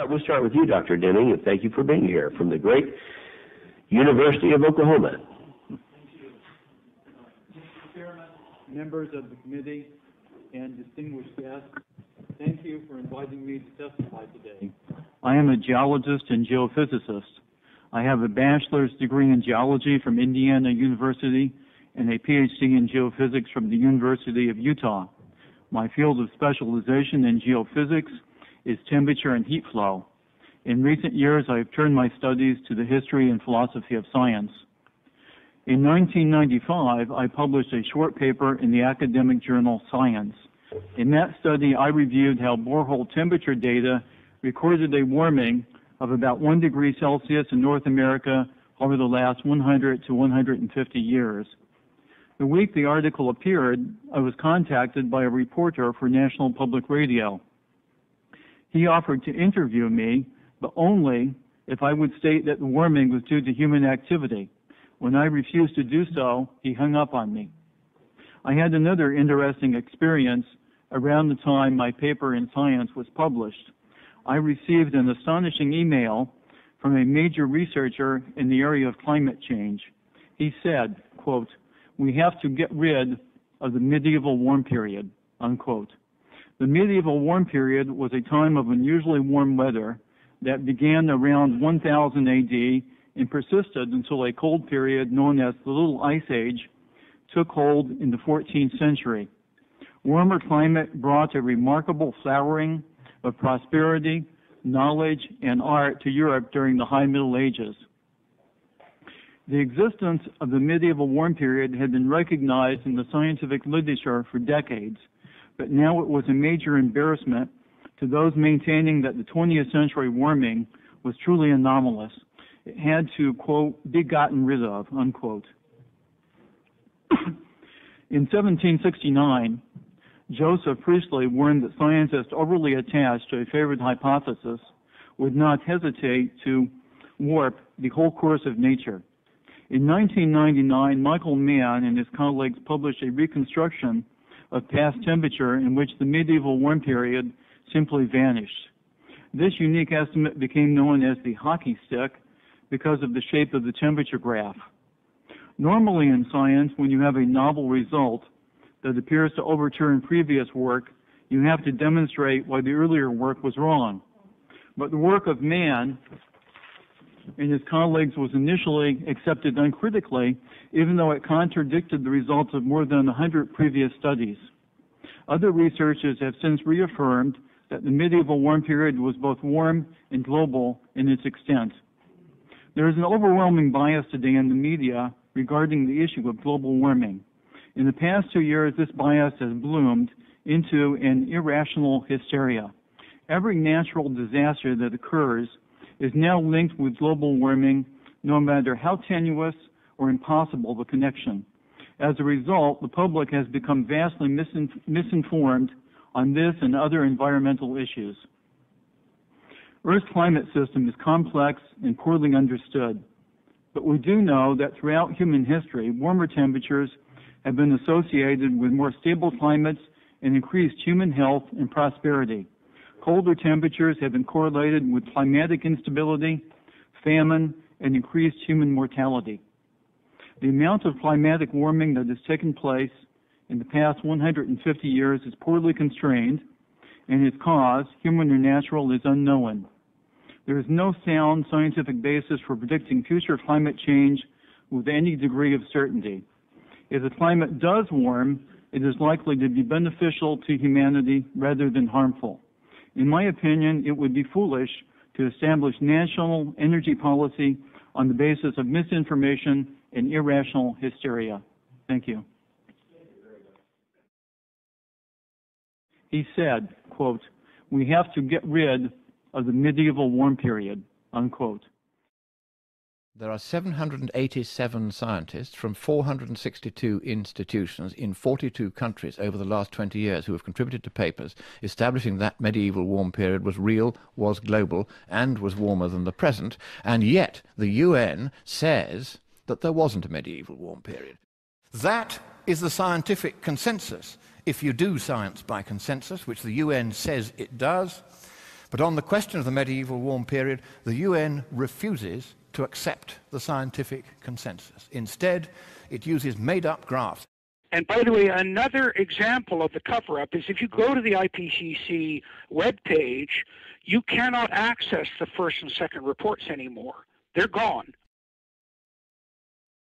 We'll start with you, Dr. Deming, and thank you for being here from the great University of Oklahoma. Thank you. Mr. Chairman, members of the committee, and distinguished guests, thank you for inviting me to testify today. I am a geologist and geophysicist. I have a bachelor's degree in geology from Indiana University and a PhD in geophysics from the University of Utah. My field of specialization in geophysics is temperature and heat flow. In recent years, I have turned my studies to the history and philosophy of science. In 1995, I published a short paper in the academic journal Science. In that study, I reviewed how borehole temperature data recorded a warming of about 1 degree Celsius in North America over the last 100 to 150 years. The week the article appeared, I was contacted by a reporter for National Public Radio. He offered to interview me, but only if I would state that the warming was due to human activity. When I refused to do so, he hung up on me. I had another interesting experience around the time my paper in Science was published. I received an astonishing email from a major researcher in the area of climate change. He said, quote, "We have to get rid of the medieval warm period," unquote. The medieval warm period was a time of unusually warm weather that began around 1000 AD and persisted until a cold period known as the Little Ice Age took hold in the 14th century. Warmer climate brought a remarkable flowering of prosperity, knowledge, and art to Europe during the High Middle Ages. The existence of the medieval warm period had been recognized in the scientific literature for decades, but now it was a major embarrassment to those maintaining that the 20th century warming was truly anomalous. It had to, quote, "be gotten rid of," unquote. In 1769, Joseph Priestley warned that scientists overly attached to a favored hypothesis would not hesitate to warp the whole course of nature. In 1999, Michael Mann and his colleagues published a reconstruction of past temperature in which the medieval warm period simply vanished. This unique estimate became known as the hockey stick because of the shape of the temperature graph. Normally in science, when you have a novel result that appears to overturn previous work, you have to demonstrate why the earlier work was wrong. But the work of Mann and his colleagues was initially accepted uncritically, even though it contradicted the results of more than 100 previous studies. Other researchers have since reaffirmed that the medieval warm period was both warm and global in its extent. There is an overwhelming bias today in the media regarding the issue of global warming. In the past 2 years, this bias has bloomed into an irrational hysteria. Every natural disaster that occurs is now linked with global warming, no matter how tenuous or impossible the connection. As a result, the public has become vastly misinformed on this and other environmental issues. Earth's climate system is complex and poorly understood, but we do know that throughout human history, warmer temperatures have been associated with more stable climates and increased human health and prosperity. Colder temperatures have been correlated with climatic instability, famine, and increased human mortality. The amount of climatic warming that has taken place in the past 150 years is poorly constrained, and its cause, human or natural, is unknown. There is no sound scientific basis for predicting future climate change with any degree of certainty. If the climate does warm, it is likely to be beneficial to humanity rather than harmful. In my opinion, it would be foolish to establish national energy policy on the basis of misinformation and irrational hysteria. Thank you. He said, quote, "We have to get rid of the medieval warm period," unquote. There are 787 scientists from 462 institutions in 42 countries over the last 20 years who have contributed to papers establishing that medieval warm period was real, was global, and was warmer than the present, and yet the UN says that there wasn't a medieval warm period. That is the scientific consensus, if you do science by consensus, which the UN says it does. But on the question of the medieval warm period, the UN refuses to accept the scientific consensus. Instead, it uses made-up graphs. And by the way, another example of the cover-up is if you go to the IPCC webpage, you cannot access the first and second reports anymore. They're gone.